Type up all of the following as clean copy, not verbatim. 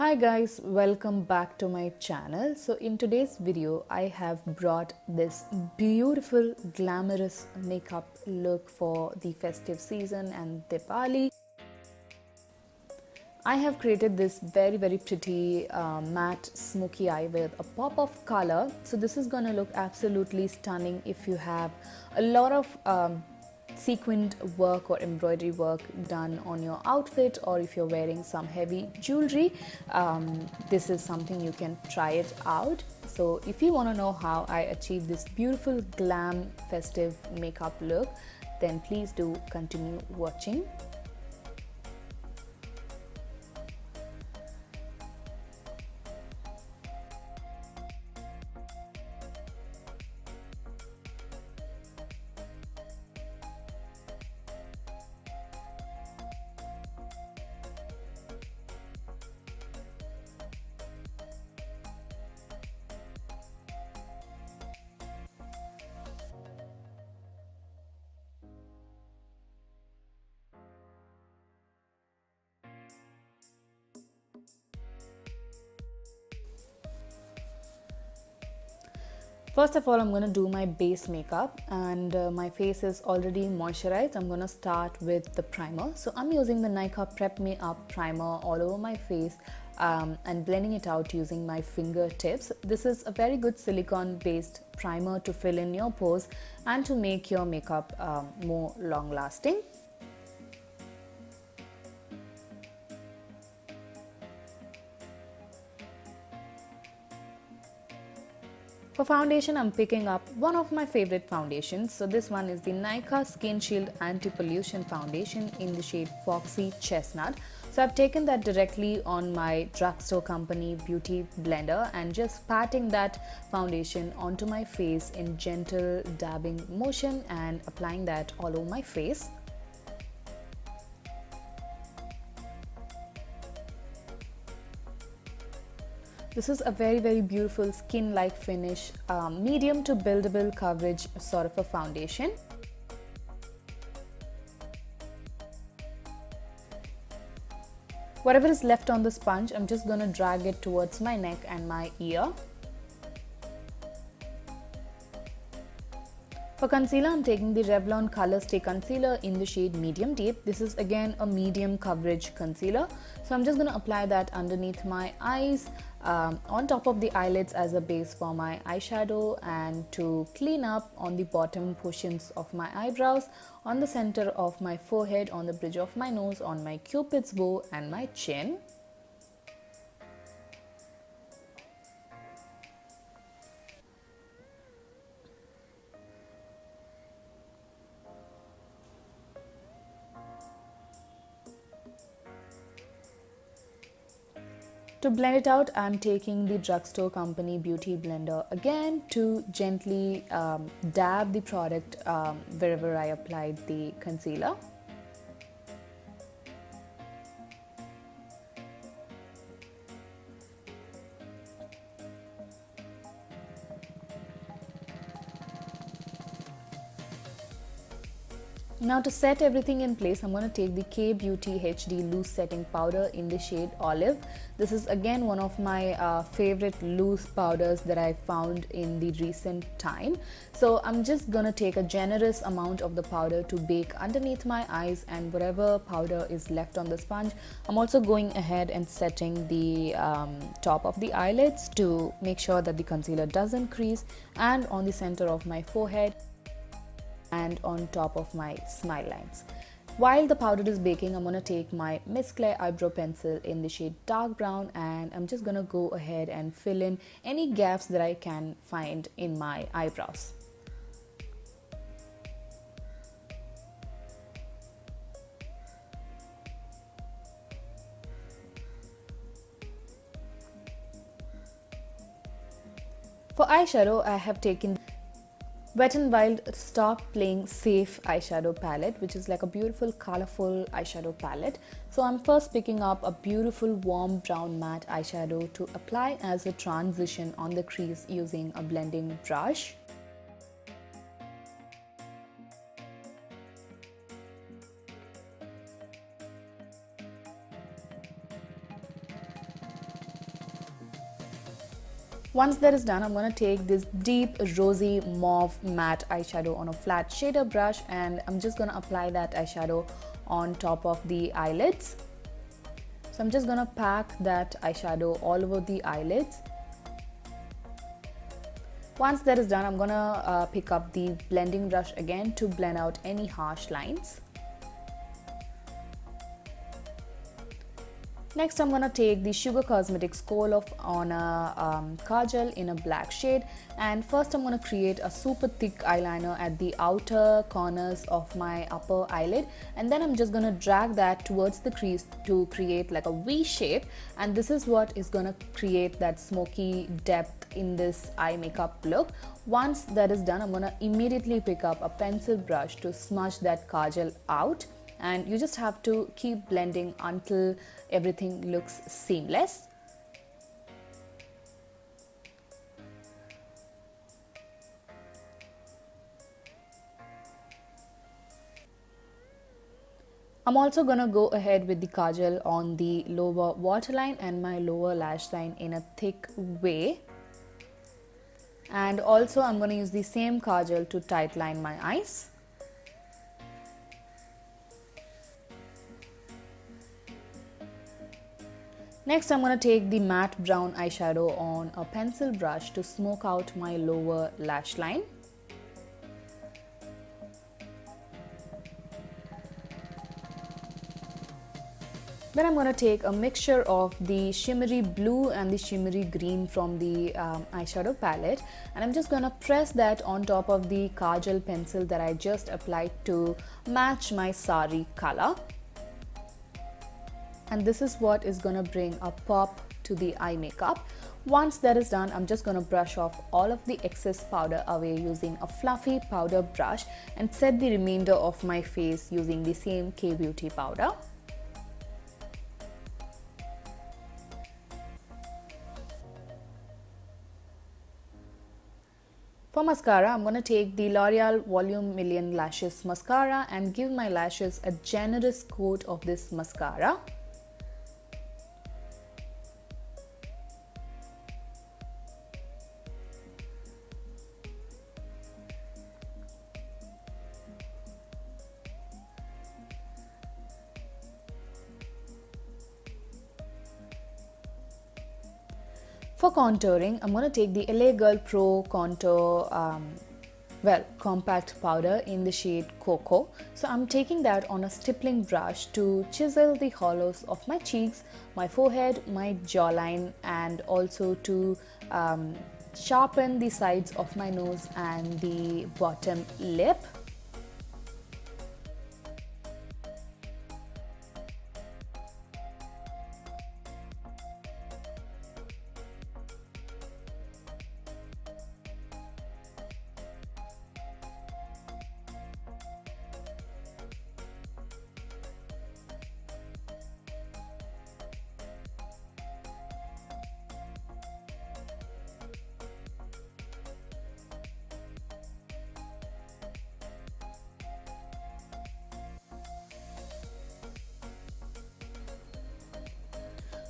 Hi guys, welcome back to my channel. So in today's video I have brought this beautiful glamorous makeup look for the festive season and Diwali. I have created this very pretty matte smoky eye with a pop of color. So this is gonna look absolutely stunning if you have a lot of sequined work or embroidery work done on your outfit, or if you're wearing some heavy jewelry. This is something you can try it out. So if you want to know how I achieve this beautiful glam festive makeup look, then please do continue watching. First of all, I'm going to do my base makeup, and my face is already moisturized. I'm going to start with the primer. So I'm using the Nykaa Prep Me Up primer all over my face and blending it out using my fingertips. This is a very good silicone based primer to fill in your pores and to make your makeup more long lasting. For foundation, I'm picking up one of my favorite foundations. So this one is the Nykaa Skin Shield Anti-Pollution Foundation in the shade Foxy Chestnut. So I've taken that directly on my drugstore company beauty blender and just patting that foundation onto my face in gentle dabbing motion and applying that all over my face. This is a very beautiful skin-like finish, medium to buildable coverage sort of a foundation. Whatever is left on the sponge, I'm just going to drag it towards my neck and my ear. For concealer, I'm taking the Revlon Colorstay concealer in the shade Medium Deep. This is again a medium coverage concealer. So I'm just going to apply that underneath my eyes, on top of the eyelids as a base for my eyeshadow, and to clean up on the bottom portions of my eyebrows, on the center of my forehead, on the bridge of my nose, on my cupid's bow and my chin. To blend it out, I'm taking the drugstore company beauty blender again to gently dab the product wherever I applied the concealer. Now to set everything in place, I'm going to take the K Beauty HD Loose Setting Powder in the shade Olive. This is again one of my favorite loose powders that I found in the recent time. So I'm just going to take a generous amount of the powder to bake underneath my eyes, and whatever powder is left on the sponge, I'm also going ahead and setting the top of the eyelids to make sure that the concealer doesn't crease, and on the center of my forehead and on top of my smile lines. While the powder is baking, I'm going to take my Miss Claire eyebrow pencil in the shade dark brown, and I'm just going to go ahead and fill in any gaps that I can find in my eyebrows. For eyeshadow, I have taken Wet n Wild Stop Playing Safe eyeshadow palette, which is like a beautiful colorful eyeshadow palette. So I'm first picking up a beautiful warm brown matte eyeshadow to apply as a transition on the crease using a blending brush. Once that is done, I'm going to take this deep rosy mauve matte eyeshadow on a flat shader brush, and I'm just going to apply that eyeshadow on top of the eyelids. So I'm just going to pack that eyeshadow all over the eyelids. Once that is done, I'm going to pick up the blending brush again to blend out any harsh lines. Next, I'm going to take the Sugar Cosmetics Kohl on a Kajal in a black shade, and first I'm going to create a super thick eyeliner at the outer corners of my upper eyelid, and then I'm just going to drag that towards the crease to create like a V shape, and this is what is going to create that smoky depth in this eye makeup look. Once that is done, I'm going to immediately pick up a pencil brush to smudge that Kajal out. And you just have to keep blending until everything looks seamless. I'm also gonna go ahead with the Kajal on the lower waterline and my lower lash line in a thick way. And also I'm gonna use the same Kajal to tightline my eyes. Next, I'm going to take the matte brown eyeshadow on a pencil brush to smoke out my lower lash line. Then I'm going to take a mixture of the shimmery blue and the shimmery green from the eyeshadow palette, and I'm just going to press that on top of the Kajal pencil that I just applied to match my sari color. And this is what is going to bring a pop to the eye makeup. Once that is done, I'm just going to brush off all of the excess powder away using a fluffy powder brush and set the remainder of my face using the same K-Beauty powder. For mascara, I'm going to take the Loreal Volume Million Lashes Mascara and give my lashes a generous coat of this mascara. For contouring, I'm going to take the LA Girl Pro Contour compact powder in the shade Cocoa. So I'm taking that on a stippling brush to chisel the hollows of my cheeks, my forehead, my jawline, and also to sharpen the sides of my nose and the bottom lip.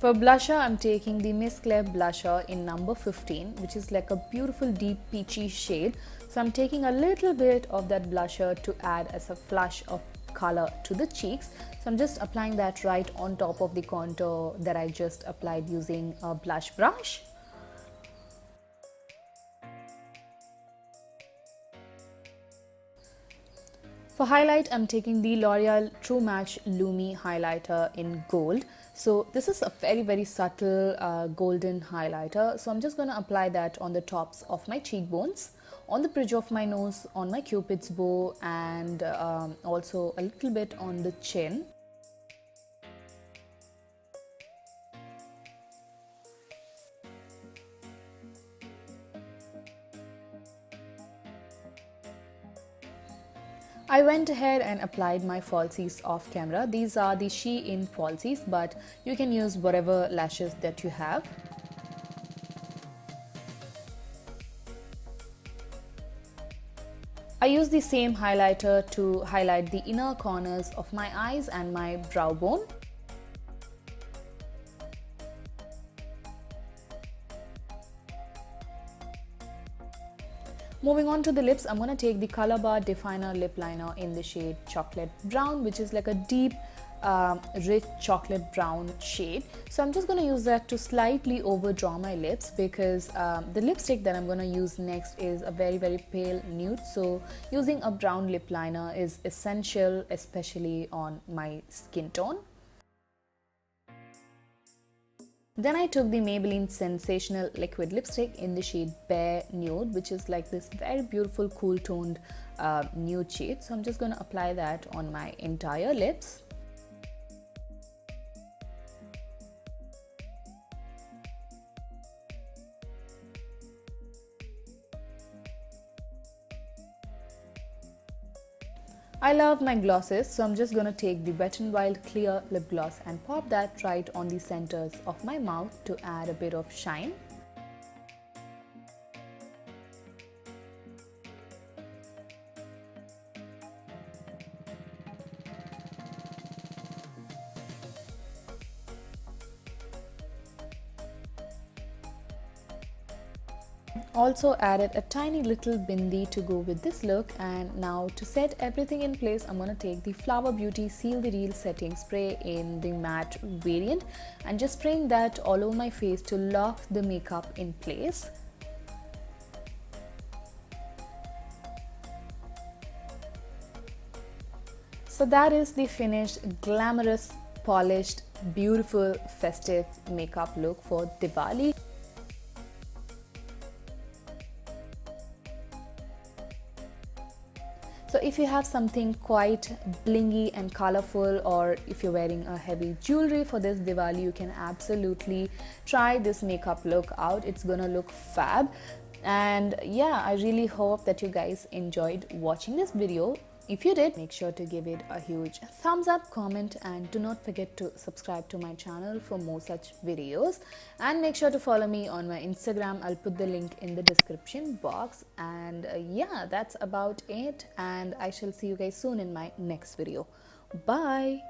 For blusher, I'm taking the Miss Claire blusher in number 15, which is like a beautiful deep peachy shade. So I'm taking a little bit of that blusher to add as a flush of color to the cheeks. So I'm just applying that right on top of the contour that I just applied using a blush brush. For highlight, I'm taking the L'Oreal True Match Lumi highlighter in gold. So this is a very subtle golden highlighter. So I'm just going to apply that on the tops of my cheekbones, on the bridge of my nose, on my cupid's bow, and also a little bit on the chin. I went ahead and applied my falsies off camera. These are the Shein falsies, but you can use whatever lashes that you have. I use the same highlighter to highlight the inner corners of my eyes and my brow bone. Moving on to the lips, I'm going to take the Colorbar Definer Lip Liner in the shade Chocolate Brown, which is like a deep, rich chocolate brown shade. So I'm just going to use that to slightly overdraw my lips, because the lipstick that I'm going to use next is a very, very pale nude. So using a brown lip liner is essential, especially on my skin tone. Then I took the Maybelline Sensational Liquid Lipstick in the shade Bare Nude, which is like this very beautiful cool toned nude shade. So I'm just going to apply that on my entire lips. I love my glosses, so I'm just going to take the Wet n Wild Clear Lip Gloss and pop that right on the centers of my mouth to add a bit of shine. Also added a tiny little bindi to go with this look, and now to set everything in place, I'm going to take the Flower Beauty Seal the Reel setting spray in the matte variant and just spraying that all over my face to lock the makeup in place. So that is the finished, glamorous, polished, beautiful festive makeup look for Diwali. So if you have something quite blingy and colorful, or if you're wearing a heavy jewelry for this Diwali, you can absolutely try this makeup look out. It's gonna look fab. And yeah, I really hope that you guys enjoyed watching this video. If you did, make sure to give it a huge thumbs up, comment, and do not forget to subscribe to my channel for more such videos. And make sure to follow me on my Instagram. I'll put the link in the description box. And yeah, that's about it. And I shall see you guys soon in my next video. Bye.